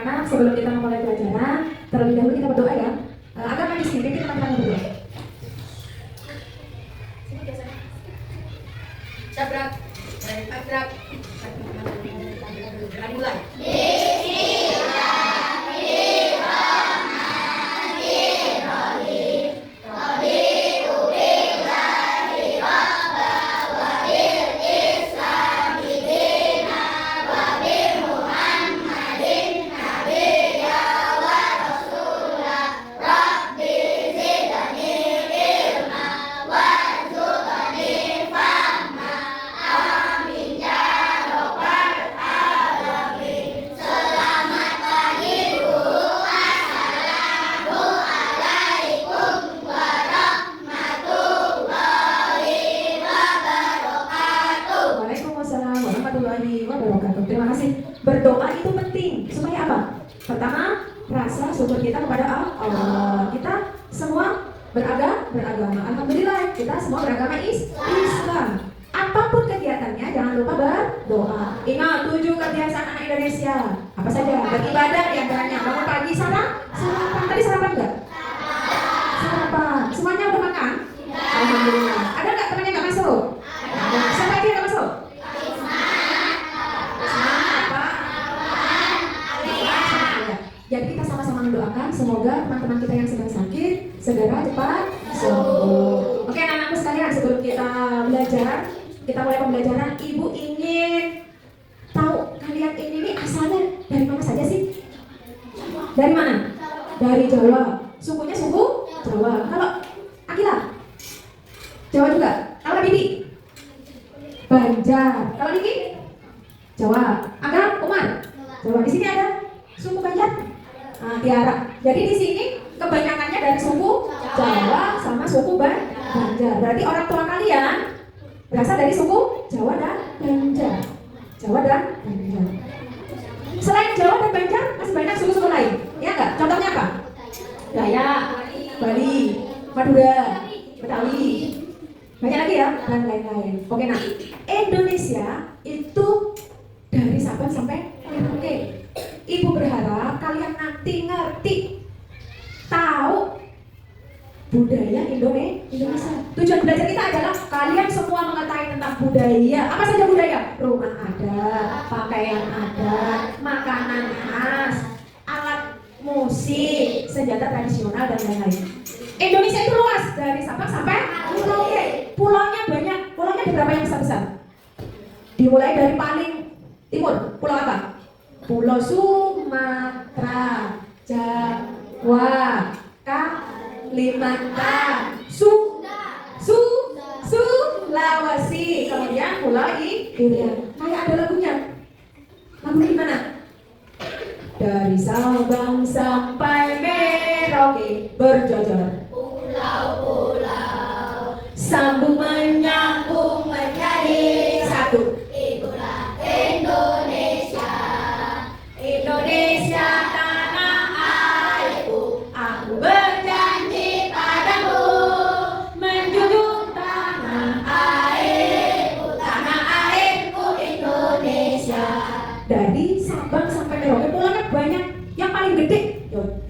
anak-anak, sebelum kita memulai pelajaran, terlebih dahulu kita berdoa ya. Agak maju sini, kita akan berdoa. Sabrak, Adrak, mari mulai. Terima kasih. Berdoa itu penting supaya apa? Pertama, rasa syukur kita kepada Allah. Kita semua beragama. Alhamdulillah, kita semua beragama Islam. Apapun kegiatannya, jangan lupa berdoa. Ingat 7 kebiasaan anak Indonesia. Apa saja? Beribadah di antaranya. Bangun pagi sarapan. Tadi sarapan enggak? Sarapan. Semuanya udah makan? Alhamdulillah. Ada nggak temannya nggak masuk? Ada. Siapa lagi yang nggak masuk? Jadi kita sama-sama mendoakan semoga teman-teman kita yang sedang sakit segera cepat sembuh. Oke anak-anakku sekalian, sebelum kita belajar, kita mulai pembelajaran. Ibu ingin tahu kalian ini asalnya dari mana saja sih? Dari mana? Dari Jawa. Sukunya suku Jawa. Kalau Akila? Jawa juga. Kalau Bibi? Banjar. Kalau Diki? Jawa. Agam? Umar? Jawa. Di sini ada suku Banjar? Tiara. Jadi di sini kebanyakannya dari suku Jawa sama suku Banjar. Berarti orang tua kalian berasal dari suku Jawa dan Banjar. Jawa dan Banjar. Selain Jawa dan Banjar masih banyak suku-suku lain. Ya enggak? Contohnya apa? Dayak, Bali, Madura, Betawi. Banyak lagi ya dan lain-lain. Oke, nah Indonesia itu dari Sabang sampai Merauke. Ibu berharap kalian nanti ngerti, tahu budaya Indonesia. Tujuan belajar kita adalah kalian semua mengetahui tentang budaya. Apa saja budaya? Rumah adat, pakaian adat, makanan khas, alat musik, senjata tradisional dan lain-lain. Indonesia itu luas dari Sabang sampai Merauke. Pulaunya banyak. Pulaunya ada berapa yang besar-besar? Dimulai dari paling timur, pulau apa? Pulau Sumatera, Jawa, Kalimantan, Sulawesi, kemudian Pulau Irian. Kayak ada lagunya. Lagu gimana? Dari Sabang sampai Merauke berjajar pulau-pulau, sambung menyambung menjadi satu. Itulah Indonesia. Indonesia tanah airku, aku berjanji padamu menjunjung tanah airku Indonesia. Dari Sabang sampai Merauke pulaunya banyak. Yang paling gede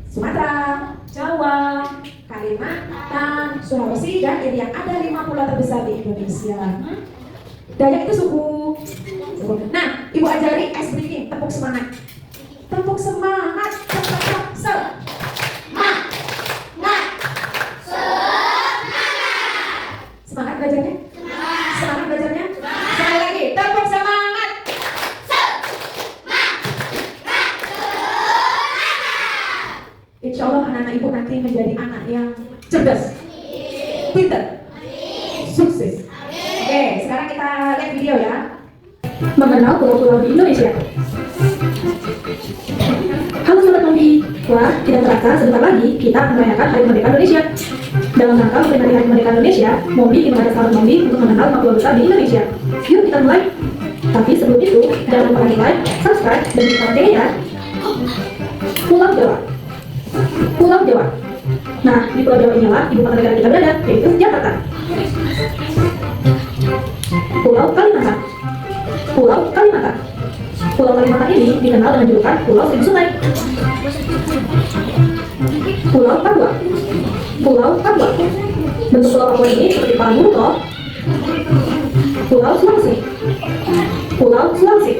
Sumatera, Jawa, Kalimantan, Sulawesi dan Irian. Ada 5 pulau terbesar di Indonesia. Dayak itu suku. Nah, ibu ajari ice breathing, tepuk semangat. Tepuk semangat, semangat belajarnya? Semangat belajarnya? Sekali lagi, tepuk semangat. Insya Allah anak-anak ibu nanti menjadi anak yang cerdas, pintar, sukses. Oke, sekarang kita lihat video ya. Mengenal pulau-pulau di Indonesia. Halo Sobat Mombi, wah tidak terasa sebentar lagi kita akan merayakan Hari Merdeka Indonesia. Dalam rangka memperingati Hari Merdeka Indonesia, Mombi ingin mengajak sahabat Mombi untuk mengenal 5 pulau besar di Indonesia. Yuk kita mulai. Tapi sebelum itu, jangan lupa like, subscribe, dan tekan loncengnya ya. Pulau Jawa. Pulau Jawa. Nah, di Pulau Jawa inilah ibu kota negara kita berada, yaitu Jakarta. Pulau Kalimantan. Pulau Kalimantan. Pulau Kalimantan ini dikenal dengan julukan Pulau Seribu Sungai. Pulau Papua. Pulau Papua. Bentuk Pulau Papua ini seperti kepala burung toh. Pulau Sulawesi. Pulau Sulawesi.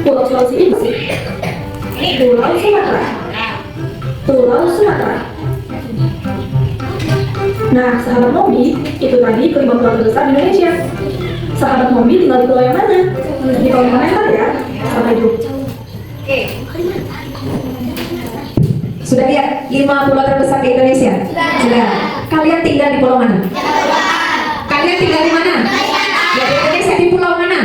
Pulau Sulawesi ini Pulau Sumatera. Pulau Sumatera. Nah, sahabat Mombi, itu tadi kelima pulau terbesar di Indonesia. Sahabat Mombi tinggal di pulau yang mana? Di kolom komentar ya. Sampai jumpa. Oke. Sudah lihat 5 pulau terbesar di Indonesia? Sudah. Kalian tinggal di pulau mana? Kalian tinggal di mana? Ya, di Indonesia di pulau mana?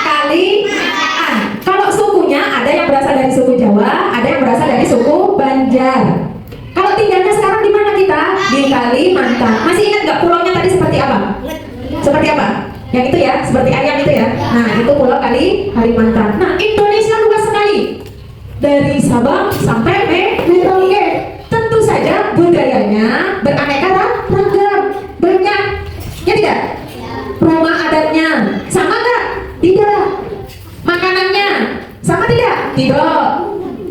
Kalimantan. Kalau sukunya ada yang berasal dari suku Jawa, ada yang berasal dari suku Banjar. Kalau tinggalnya sekarang di mana kita? Di Kalimantan. Masih ingat nggak pulaunya tadi seperti apa? Seperti apa? Yang itu ya, seperti ayam itu ya. Nah, itu pulau Kalimantan. Nah, Indonesia luas sekali. Dari Sabang sampai Merauke. Tentu saja budayanya beraneka ragam. Banyak. Ya tidak? Rumah adatnya sama nggak? Tidak. Makanannya sama tidak? Tidak.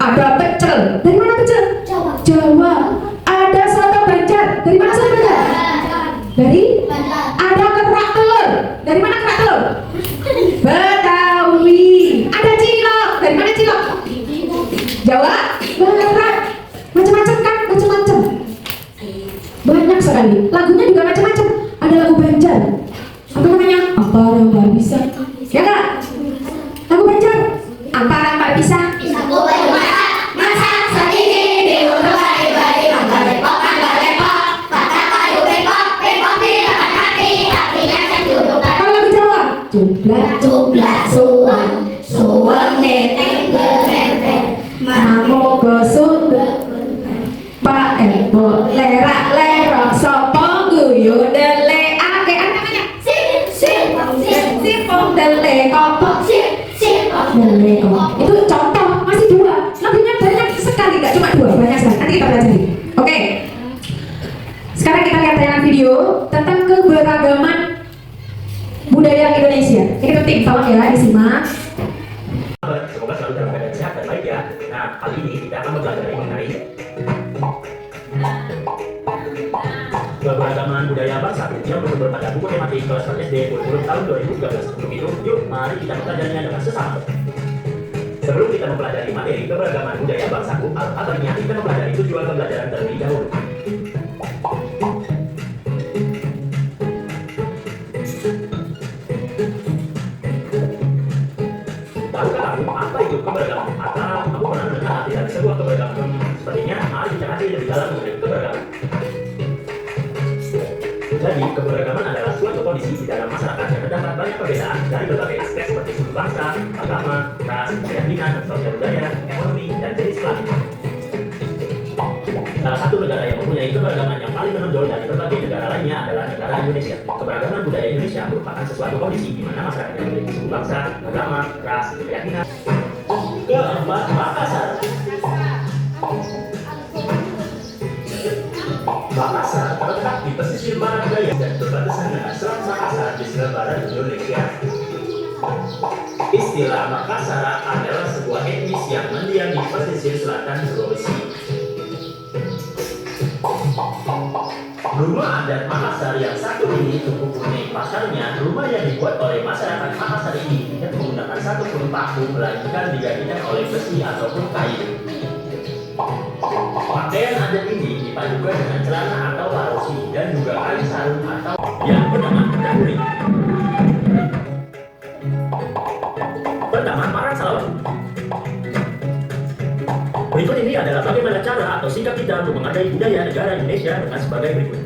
Ada pecel. Dari mana pecel? Jawa. Ada soto Banjar. Dari mana soto Banjar? Dari? Ada kerak telur. Dari mana kerak telur? Betawi. Ada cilok. Dari mana cilok? Jawa Barat. Macam-macam kan? Macam-macam. Banyak sekali. Lagunya juga macam-macam. Ada lagu Banjar. Apa namanya? Ampara Mbak Bisa. Ya nggak? Lagu Banjar. Ampara Mbak Bisa. Masa sedini di ujung bari-bari, mangga repot, mangga repot, patah kayu bengkok, bengkok di depan hati, hatinya kedudukan. Kalau lagu Jawa, jumlah Jumlah suang, suang neteng berenter, Mamo gosut Pak Ebo lerak lerok sopo guyu dele ake apa namanya? Sipong dele kopok dele kopok. Itu contoh, masih 2. Lagunya banyak sekali, gak cuma 2, banyak sekali. Nanti kita pelajari. Oke. Sekarang kita lihat tayangan video tentang keberagaman budaya Indonesia. Ini penting, tolong ya disimak. Semoga selalu dalam keadaan sehat dan baik ya. Nah, kali ini kita akan mempelajari mengenai keberagaman budaya bangsa yang bersumber pada buku tematik kelas 4 SD kurikulum tahun 2013. Untuk itu, yuk mari kita mempelajarinya dengan sesama. Sebelum kita mempelajari materi keberagaman budaya bangsaku, alhamdulillah kita mempelajari tujuan pembelajaran terlebih dahulu. Tahukah kamu apa itu keberagaman? Atau kamu pernah mendengar arti dari sebuah keberagaman? Sepertinya mari kita kasih lebih dalam mengenai keberagaman. Jadi, keberagaman adalah suatu kondisi di dalam masyarakat yang terdapat banyak perbedaan dari berbagai aspek seperti suku bangsa, agama, ras, keyakinan, sosial budaya, ekonomi, dan jenis kelamin. Salah satu negara yang mempunyai keberagaman yang paling menonjol dari berbagai negara lainnya adalah negara Indonesia. Keberagaman budaya Indonesia merupakan sesuatu kondisi di mana masyarakat yang memiliki suku bangsa, agama, ras, keyakinan. Keempat, Makassar. Makassar terletak di pesisir barat daya dan berbatasan dengan Selat Makassar di sebelah barat Indonesia. Istilah Makassar adalah sebuah etnis yang mendiam di pesisir selatan Sulawesi. Rumah adat Makassar yang satu ini cukup unik. Pasalnya, rumah yang dibuat oleh masyarakat Makassar ini tidak menggunakan satupun paku, melainkan digantikan oleh besi ataupun kayu. Pakaian adat ini dipadukan dengan celana atau larosi dan juga kain sarung atau yang bernama kenduri. Pertama, Parang Salawat. Berikut ini adalah bagaimana cara atau sikap kita untuk menghargai budaya negara Indonesia dengan sebagai berikut.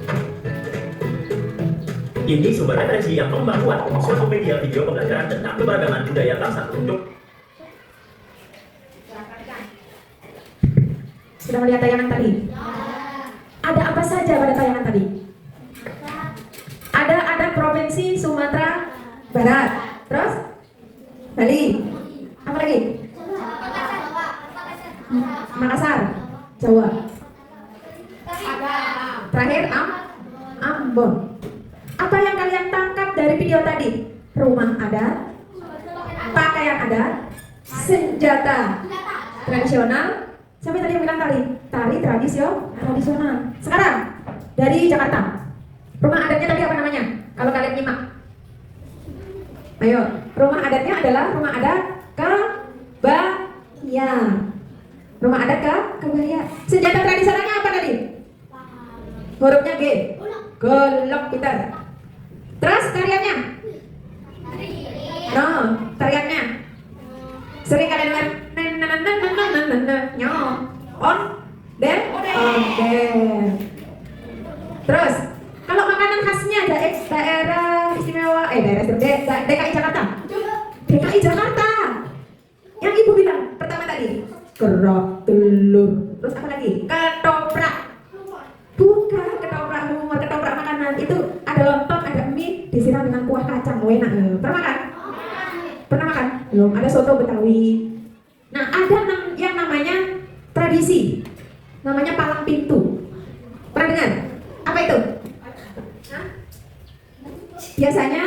Ini sumber referensi yang membuat suatu media video pembelajaran tentang keberagaman budaya bangsa untuk. Sudah melihat tayangan tadi? Ada apa saja pada tayangan tadi? Ada provinsi Sumatera Barat, terus Bali, apa lagi? Makassar, Jawa. Terakhir Ambon. Apa yang kalian tangkap dari video tadi? Rumah ada, pakaian ada, senjata tradisional. Sampai tadi yang bilang tari tradisional. Sekarang dari Jakarta, rumah adatnya tadi apa namanya? Kalau kalian nyimak, ayo, rumah adatnya adalah rumah adat kebaya. Rumah adat kebaya. Senjata tradisionalnya apa tadi? Hurufnya G. Golok gitar. Terus tariannya? No, tariannya. Sering kalian dengar on der. Terus kalau makanan khasnya daerah istimewa DKI Jakarta. DKI Jakarta. Yang ibu bilang pertama tadi kerak telur. Terus apa lagi? Ketoprak. Bukan ketoprak umur, ketoprak makanan itu ada lontong, ada mie disiram dengan kuah kacang. Enak. Pernah makan? Pernah makan? Belum. Ada soto Betawi. Nah, ada yang namanya tradisi, namanya palang pintu. Pernah dengar? Apa itu? Hah? Biasanya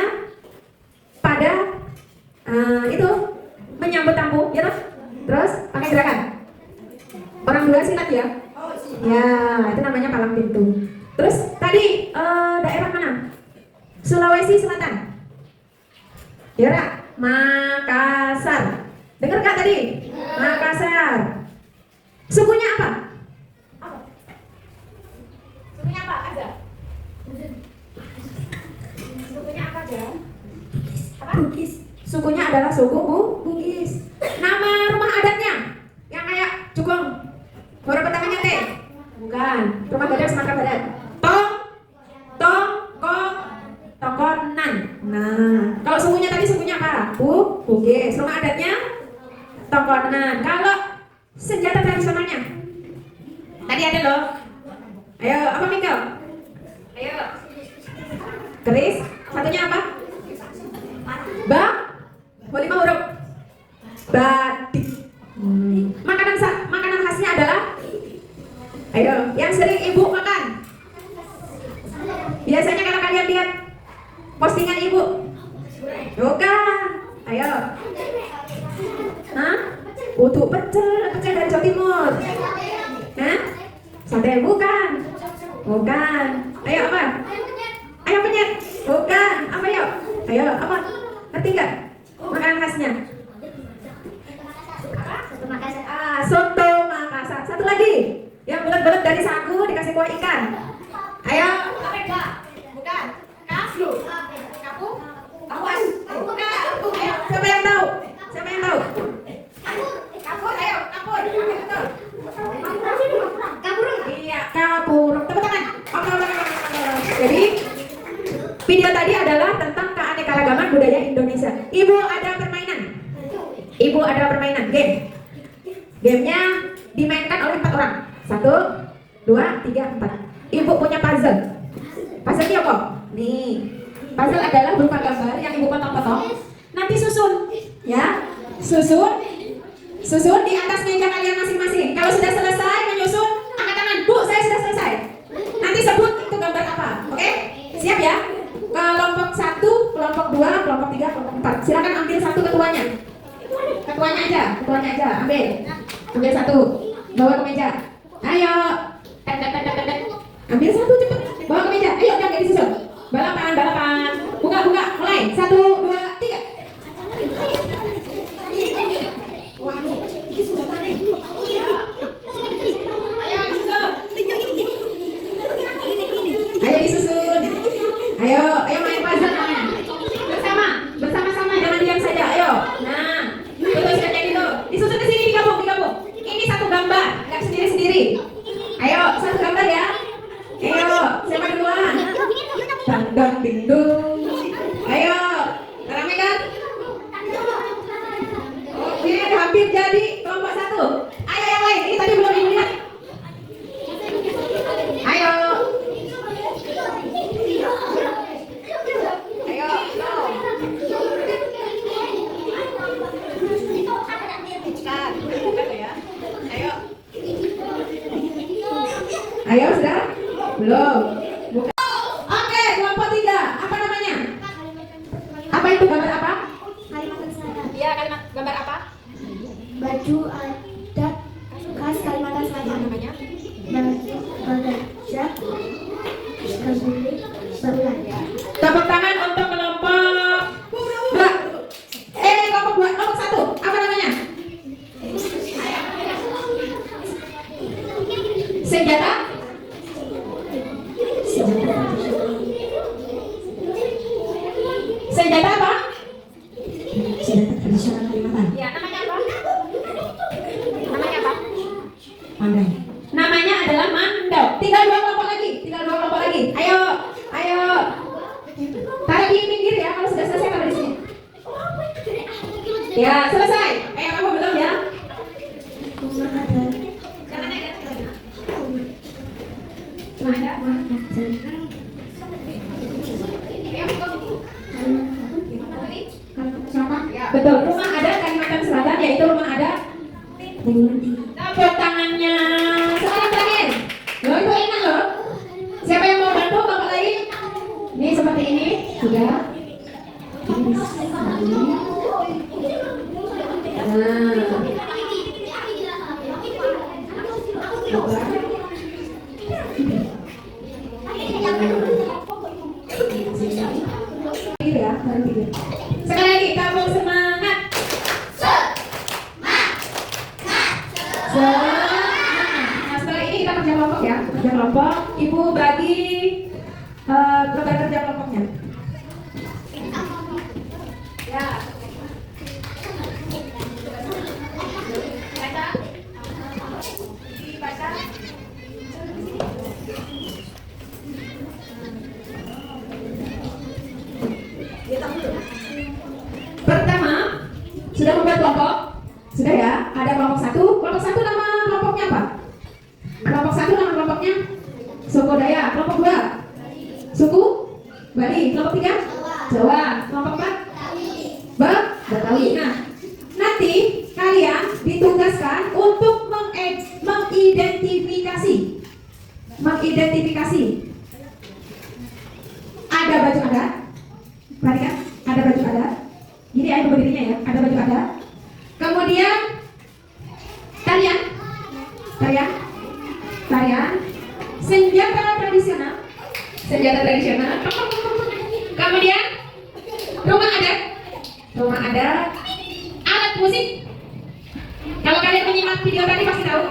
pada itu menyambut tamu, ya toh? Terus pakai gerakan. Orang dua silat ya? Ya, itu namanya palang pintu. Terus tadi daerah mana? Sulawesi Selatan. Ya, Makassar. Dengar gak tadi? Makassar. Sukunya apa? Sukunya apa aja? Sukunya apa aja? Apa? Bugis. Sukunya adalah suku Bugis. Nama rumah adatnya yang kayak Jugong. Huruf pertamanya T. Bukan. Rumah adat Sumatera Barat. Tokonan. Nah, kalau sukunya tadi sukunya apa? Bugis. Rumah adatnya Tokonan. Kalau senjata tradisionalnya tadi ada loh. Ayo, apa Minggu? Ayo. Keris. Satunya apa? Lima huruf. Batik. Makanan khasnya adalah, ayo, yang sering ibu makan. Biasanya kalau kalian lihat postingan ibu, bukan. Ayo. Hah? Putu pecel dari Jawa Timur. Hah? Sate bukan. Bukan. Ayo apa? Ayo penyet. Bukan. Apa yuk? Ayo apa? Ngerti nggak? Makanan khasnya. Soto Makassar. Satu lagi. Yang bulat-bulat dari sagu dikasih kuah ikan. Ayo. Bukan. Kapu. Awas. Bukan. Ayo. Siapa yang tahu? Siapa yang tahu? Kapur. Ayo. Kapur. Kapur. Iya. Kapur. Tepuk tangan. Jadi video tadi adalah tentang keanekaragaman budaya Indonesia. Ibu ada permainan. Game. Gamenya dimainkan oleh 4 orang. 1, 2, 3, 4. Ibu punya puzzle. Puzzle-nya apa? Nih. Puzzle adalah berupa gambar yang ibu potong-potong. Nanti susun, ya. Susun di atas meja kalian masing-masing. Kalau sudah selesai menyusun, angkat tangan. Bu, saya sudah selesai. Nanti sebut itu gambar apa. Oke? Siap ya? Kelompok 1, kelompok 2, kelompok 3, kelompok 4. Silakan ambil satu ketuanya. Ketuanya aja. Ambil satu. Bawa ke meja. Ayo. Ambil satu cepet. Bawa ke meja. Ayo, jangan disusun. Balapan. Buka. Mulai. 1, 2, 3. Ayo disusun. Ayo main puzzle namanya. Bersama-sama, jangan diam saja. Ayo. Nah, betul sudah jadi tuh. Disusun ke sini, digabung. Ini satu gambar, nggak sendiri-sendiri. Ayo, satu gambar ya. Ayo, siapa duluan? Dang dingdung. Ayo, rame kan? Oke, hampir jadi kelompok 1. Ayo yang lain, ini tadi belum dilihat. Ayo. Ayo sudah? Belum. Bukan. Oke, kelompok 3. Apa namanya? Tepuk tangan untuk kelompok 2. Kelompok 2, kelompok 1. Apa namanya? Senjata? Senjata apa? Senjata tradisional Kalimantan. Ya, namanya apa? Namanya apa? Pandai. Namanya adalah mandau. Tinggal 2 kelompok lagi. Ayo, ayo. Taruh di pinggir ya. Kalau sudah selesai taruh di sini. Ya, selesai. Kamu belum ya? Betul, rumah adat Kalimantan Selatan yaitu rumah adat. Tepuk tangannya. Sekarang terakhir. Loh, itu enak loh. Siapa yang mau bantu bapak lain? Ini seperti ini. Sudah. Gitu ya, baru gitu. Sekali lagi, kamu semangat. Nah, setelah ini kita kerja kelompok ya, kerja kelompok. Ibu bagi beban kerja kelompoknya. Ya. Baca. Pertama, sudah membuat kelompok? Sudah ya? Ada kelompok 1. Kelompok 1 nama kelompoknya apa? Kelompok 1 nama kelompoknya suku Dayak. Kelompok 2 suku Bali. Kelompok 3 Jawa. Kelompok 4 Betawi. Nah, nanti kalian ditugaskan untuk mengidentifikasi. Ada baju adat. Perhatikan, ada baju adat. Gini aja berdirinya ya, ada baju adat. Kemudian tarian, senjata tradisional. Kemudian rumah adat, alat musik. Kalau kalian menyimak video tadi pasti tahu,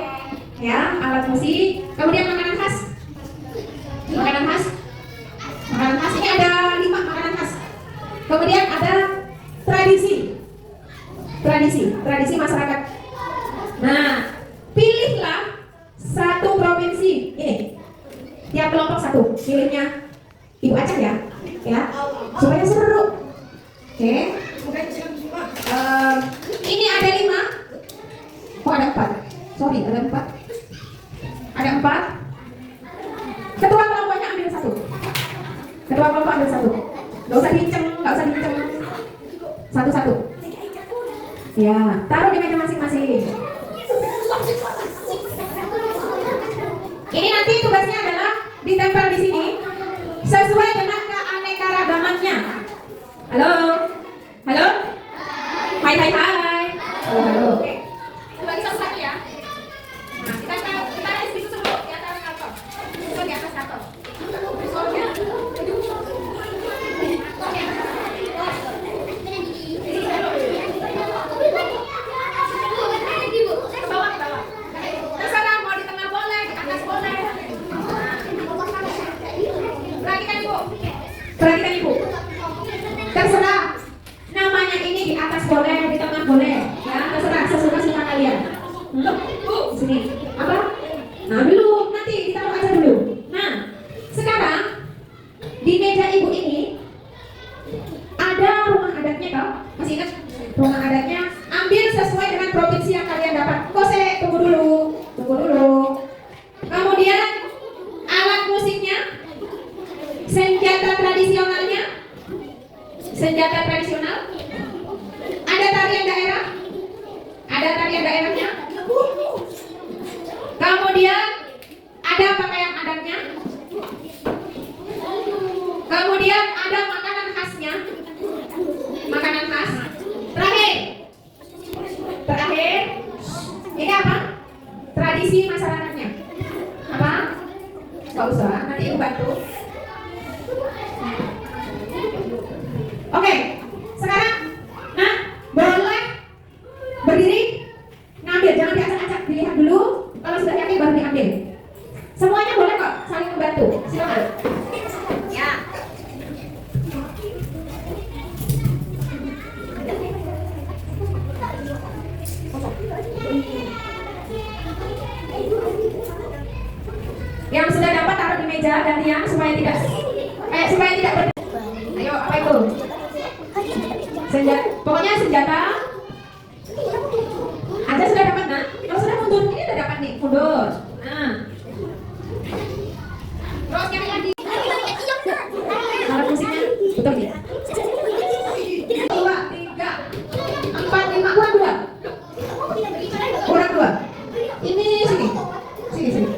ya, alat musik. Kemudian makanan khas. Ini ada 5 makanan khas. Kemudian ada tradisi masyarakat. Nah, pilihlah satu provinsi. Ini, tiap kelompok 1. Pilihnya Ibu Aceh ya, supaya seru. Oke. Ini ada 5. Oh, ada 4. Sorry, ada 4. Ada 4. Ketua kelompoknya ambil 1. Gak usah dihinceng. Satu-satu. Ya, taruh di meja masing-masing. Ini nanti tugasnya adalah ditempel di sini sesuai dengan keanekaragamannya. Halo. Hai. Halo. Oke. Itu bagi satu-satu ya. Nah, kita di situ dulu di atas kantor. Di atas kantor. Terserah mau di tengah boleh, di atas boleh. Perhatikan ibu. Terserah. Namanya ini di atas boleh, di tengah boleh. Ya, terserah sesuka-suka kalian. Bu, sini. Apa? Nah, dulu nanti ditaruh aja dulu. Nah, sekarang di meja ibu ini ada rumah adatnya kau. Masih ingat? Rumah adatnya ambil sesuai dengan provinsi yang kalian dapat. Kose, tunggu dulu. Kemudian alat musiknya, senjata tradisional. Ada tarian daerahnya. Kemudian ada pakaian adatnya. Kemudian ada makanan khasnya. Makanan khas. Terakhir. Ini apa? Tradisi masyarakatnya. Apa? Gak usah, nanti ibu bantu. Oke, sekarang nah boleh berdiri, ngambil, jangan diacak-acak, dilihat dulu. Kalau sudah yakin baru diambil. Semuanya boleh kok, saling membantu. Silakan. Ya. Yang sudah dapat taruh di meja gantian supaya tidak Ayo, apa itu? Senjata. Pokoknya senjata. Anda sudah dapat, nah? Kalau sudah mundur, ini sudah dapat nih, mundur. Nah. Terus nyari lagi. Alat musiknya, betul ya? 2, 3, 4, 5, kurang 2. Kurang 2. Ini sini. Sini.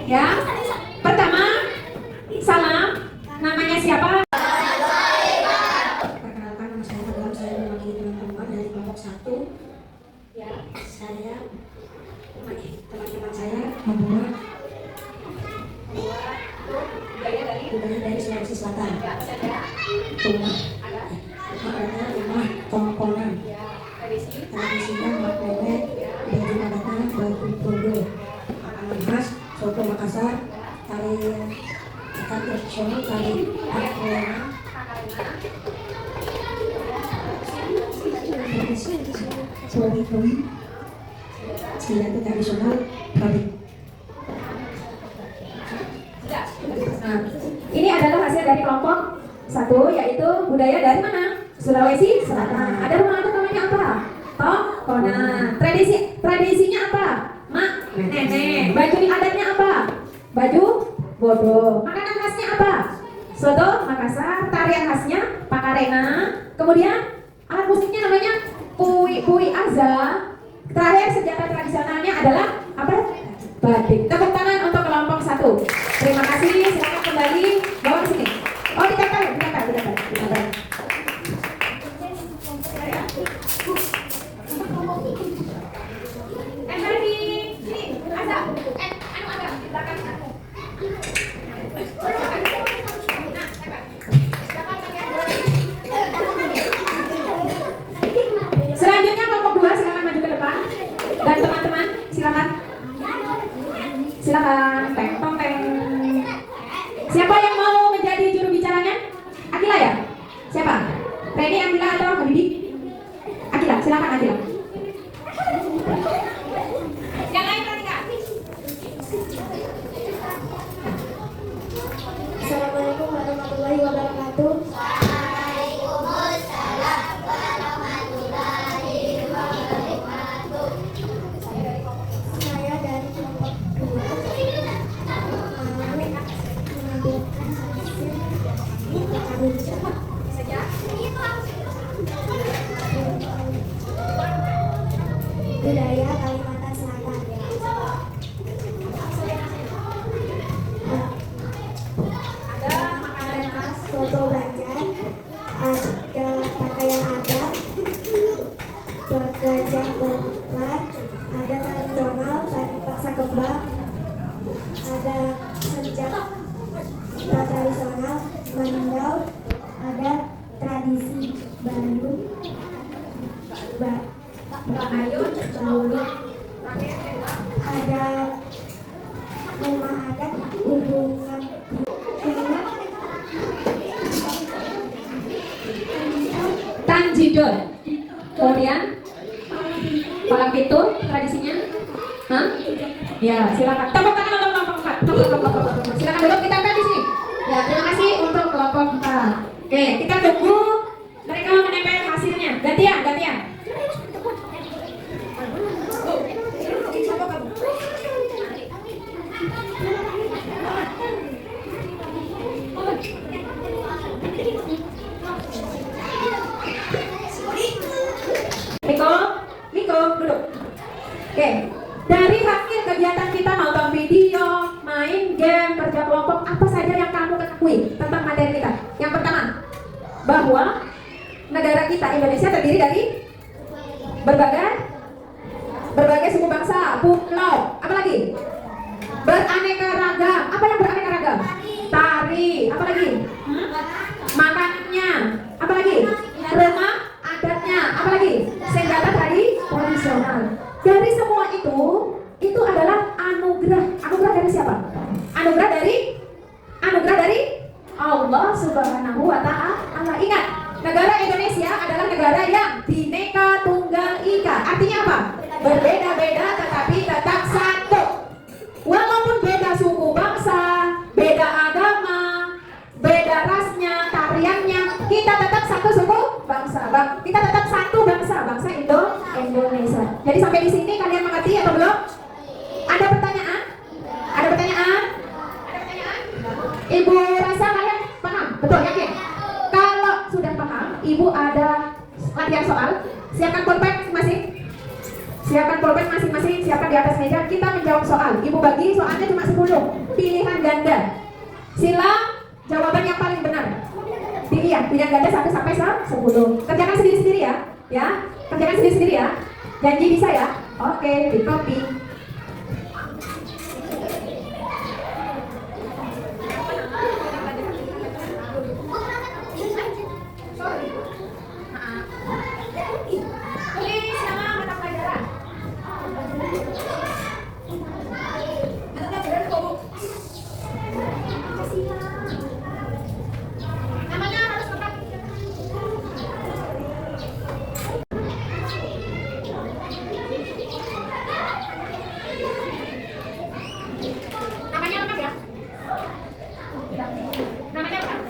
Ya, pertama salam, namanya siapa? Perkenalkan, nama saya Fadlan, saya mewakili teman-teman dari kelompok 1. Ya, saya teman-teman saya membuat budaya dari Sulawesi Selatan. Rumah tongkongan. Tradisinya mak nenek, baju adatnya baju bondo, makanan khas soto Makassar, tari ikan tradisional, tari Pakarena. Sebagai kami, silat tradisional kami. Nah, ini adalah hasil dari kelompok 1, yaitu budaya dari mana? Sulawesi Selatan. Ada rumah adat namanya apa? Tongkonan. Tradisinya apa? Mak, nenek. Baju adatnya apa? Baju bodo. Makanan khasnya apa? Soto Makassar. Tarian khasnya Pakarena. Kemudian alat musiknya namanya kui aza. Terakhir senjata tradisionalnya adalah apa? Batik. Tepuk tangan untuk kelompok 1. Terima kasih. Silakan kembali bawa ke sini. Oh, ditempel. Selanjutnya kelompok 2 silakan maju ke depan. Dan teman-teman silakan. Teng. Siapa yang mau menjadi juru bicaranya? Akila ya? Siapa? Reni, Akila atau Habibi? Akila, silakan Akila. Yang lain perhatikan. Assalamualaikum warahmatullahi wabarakatuh. Saya dari kelompok 2 budaya Kalimantan Selatan. Ada makanan khas soto Banjar, ada pakaian adat, bergajah berlar, ada tradisional, tari paksa kembang, ada senjata tradisional, mandau, ada tradisi Bandung, Baulut, ada rumah adat hubungan Idol. Kemudian palang pintu tradisinya. Hah? Ya, silakan. Tepuk tangan untuk kelompok 4. Silakan duduk, kita angkat di sini. Ya, terima kasih untuk kelompok 4. Oke, kita tunggu mereka menempel hasilnya. Gantian, gantian. Miko, duduk. Oke, dari hasil kegiatan kita nonton video, main game, kerja kelompok, apa saja yang kamu ketahui tentang materi kita? Yang pertama, bahwa negara kita Indonesia terdiri dari berbagai suku bangsa, pulau, apa lagi? Beraneka ragam. Apa yang beraneka ragam? Tari, apa lagi? Makanannya, apa lagi? Rumah adatnya, apa lagi? Senjata tradisional. Dari semua itu adalah anugerah. Anugerah dari siapa? Anugerah dari Allah Subhanahu wa Ta'ala. Ingat, negara Indonesia adalah negara yang Bhinneka Tunggal Ika. Artinya apa? Berbeda-beda tetapi tetap satu. Walaupun beda suku bangsa, beda agama, beda rasnya, tariannya, kita tetap satu suku bangsa. Kita tetap satu bangsa Indonesia. Jadi sampai di sini kalian mengerti atau belum? Ada pertanyaan? Ada pertanyaan? Ibu rasa kalian paham? Betul, yakin? Kalau sudah paham, Ibu ada latihan soal. Siapkan pulpen masing-masing. Siapkan di atas meja. Kita menjawab soal. Ibu bagi soalnya cuma 10. Pilihan ganda. Sila jawaban yang paling benar. Pilihan ganda 1 sampai 10. Kerjakan sendiri-sendiri ya. Kerjakan sendiri-sendiri ya. Janji bisa ya? Oke, di copy. Tulis nama mata pelajaran. Namanya harus lengkap. Namanya lengkap ya? Namanya lengkap.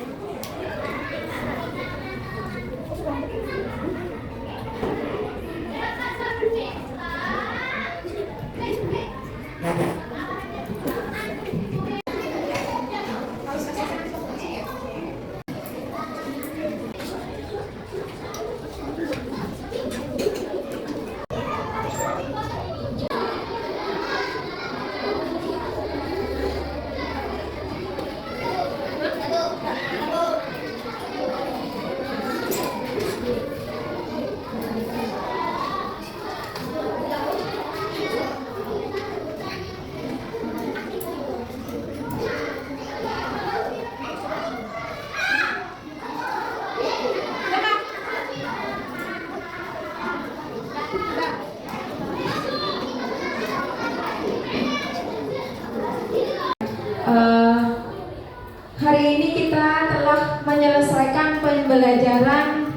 Hari ini kita telah menyelesaikan pembelajaran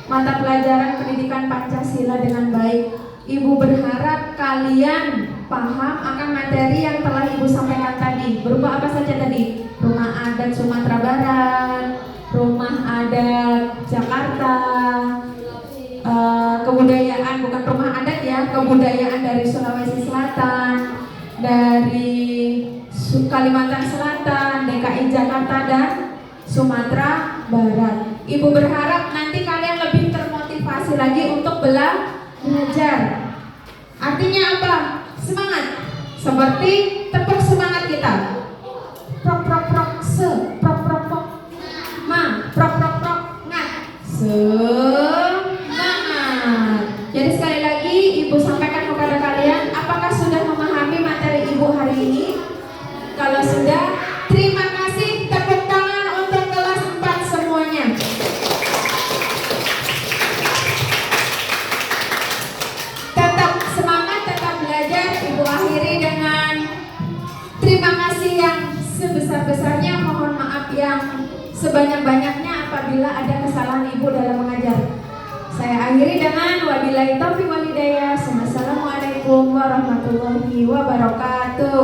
mata pelajaran pendidikan Pancasila dengan baik. Ibu berharap kalian paham akan materi yang telah Ibu sampaikan tadi. Berupa apa saja tadi? Rumah adat Sumatera Barat, rumah adat Jakarta, kebudayaan, bukan rumah adat ya, kebudayaan dari Sulawesi Selatan, dari Kalimantan Selatan, DKI Jakarta, dan Sumatera Barat. Ibu berharap nanti kalian lebih termotivasi lagi untuk belajar. Artinya apa? Semangat. Seperti tepuk semangat kita. Prok prok prok se, prok prok prok ma, prok prok prok ngat. Semangat. Jadi sekali lagi Ibu sampaikan kepada kalian, apakah sudah memahami materi Ibu hari ini? Kalau sudah, terima kasih. Tepuk tangan untuk kelas 4 semuanya. Tetap semangat, tetap belajar. Ibu akhiri dengan terima kasih yang sebesar-besarnya. Mohon maaf yang sebanyak-banyaknya apabila ada kesalahan Ibu dalam mengajar. Saya akhiri dengan wabillahi taufiq wal hidayah. Wassalamualaikum warahmatullahi wabarakatuh.